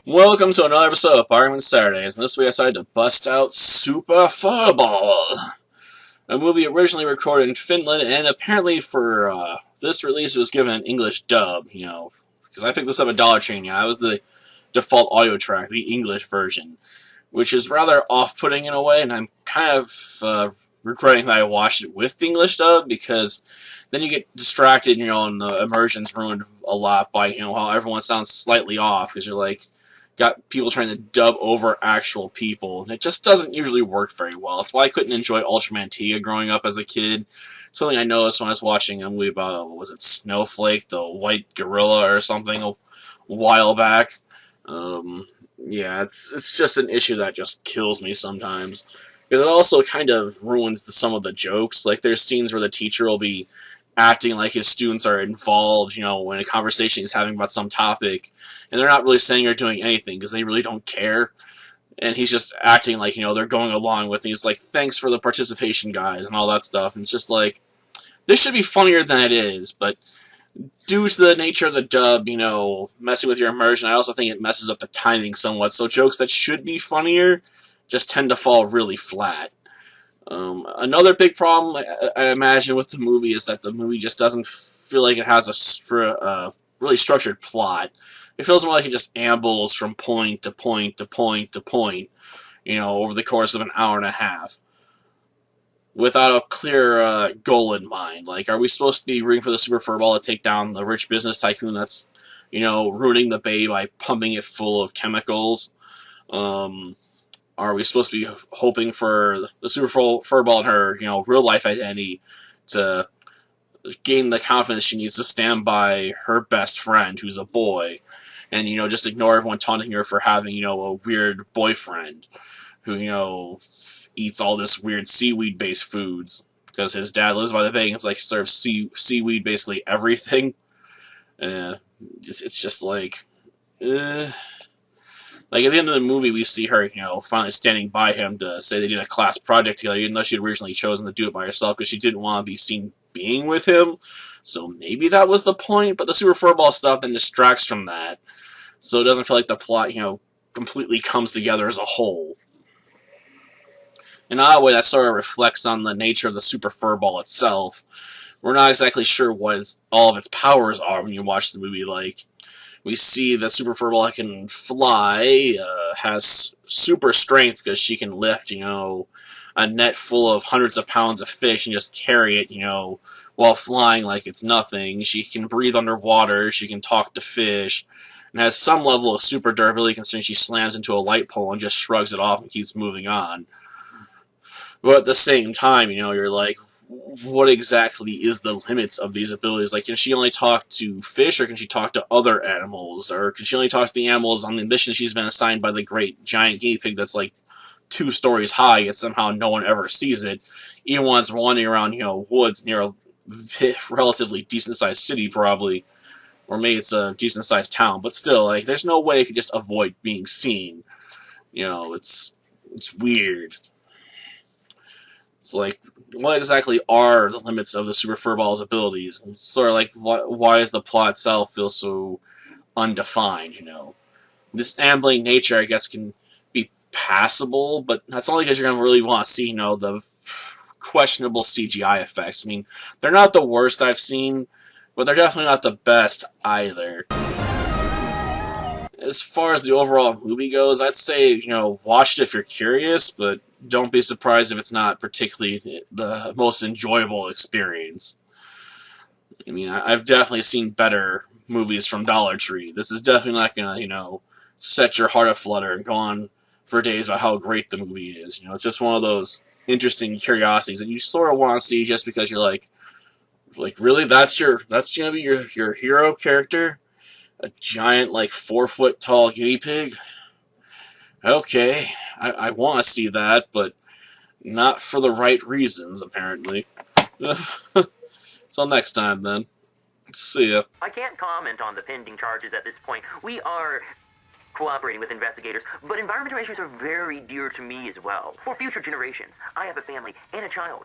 Welcome to another episode of Barman Saturdays, and this week I decided to bust out Super Furball, a movie originally recorded in Finland, and apparently for this release it was given an English dub, because I picked this up at Dollar Tree, it was the default audio track, the English version, which is rather off-putting in a way, and I'm kind of regretting that I watched it with the English dub, because then you get distracted, and the immersion's ruined a lot by, how everyone sounds slightly off, because you're like, got people trying to dub over actual people, and it just doesn't usually work very well. That's why I couldn't enjoy Ultraman Tia growing up as a kid. Something I noticed when I was watching a movie about, was it Snowflake, the white gorilla or something, a while back. Yeah, it's just an issue that just kills me sometimes. Because it also kind of ruins some of the jokes. Like, there's scenes where the teacher will be acting like his students are involved, when a conversation is having about some topic, and they're not really saying or doing anything because they really don't care. And he's just acting like, they're going along with it. He's like, thanks for the participation, guys, and all that stuff. And it's just like, this should be funnier than it is, but due to the nature of the dub, messing with your immersion, I also think it messes up the timing somewhat. So jokes that should be funnier just tend to fall really flat. Another big problem I imagine with the movie is that the movie just doesn't feel like it has a really structured plot. It feels more like it just ambles from point to point to point to point, over the course of an hour and a half, without a clear goal in mind. Like, are we supposed to be rooting for the Super Furball to take down the rich business tycoon that's, ruining the bay by pumping it full of chemicals? Are we supposed to be hoping for the Super Furball and her, real life identity to gain the confidence she needs to stand by her best friend, who's a boy, and, just ignore everyone taunting her for having, a weird boyfriend who, eats all this weird seaweed-based foods because his dad lives by the bay and it's like serves seaweed basically everything. It's just like, Like, at the end of the movie, we see her, finally standing by him to say they did a class project together, even though she'd originally chosen to do it by herself because she didn't want to be seen being with him. So maybe that was the point, but the Super Furball stuff then distracts from that. So it doesn't feel like the plot, completely comes together as a whole. In an odd way, that sort of reflects on the nature of the Super Furball itself. We're not exactly sure what all of its powers are when you watch the movie. Like, we see that Super Furball can fly, has super strength because she can lift, a net full of hundreds of pounds of fish and just carry it, while flying like it's nothing. She can breathe underwater, she can talk to fish, and has some level of super durability considering she slams into a light pole and just shrugs it off and keeps moving on. But at the same time, you're like, what exactly is the limits of these abilities? Like, can she only talk to fish, or can she talk to other animals? Or can she only talk to the animals on the mission she's been assigned by the great giant guinea pig that's like 2 stories high, yet somehow no one ever sees it, even when it's wandering around, woods near a relatively decent-sized city, probably. Or maybe it's a decent-sized town, but still, like, there's no way it could just avoid being seen. It's weird. It's like, what exactly are the limits of the Super Furball's abilities? It's sort of like, why does the plot itself feel so undefined, This ambling nature, I guess, can be passable, but that's only because you're going to really want to see, the questionable CGI effects. I mean, they're not the worst I've seen, but they're definitely not the best either. As far as the overall movie goes, I'd say, watch it if you're curious, but don't be surprised if it's not particularly the most enjoyable experience. I mean, I've definitely seen better movies from Dollar Tree. This is definitely not going to, set your heart aflutter and go on for days about how great the movie is. It's just one of those interesting curiosities that you sort of want to see just because you're like, really? That's going to be your hero character? A giant, 4-foot tall guinea pig? Okay, I want to see that, but not for the right reasons, apparently. Till next time, then. See ya. I can't comment on the pending charges at this point. We are cooperating with investigators, but environmental issues are very dear to me as well. For future generations, I have a family and a child.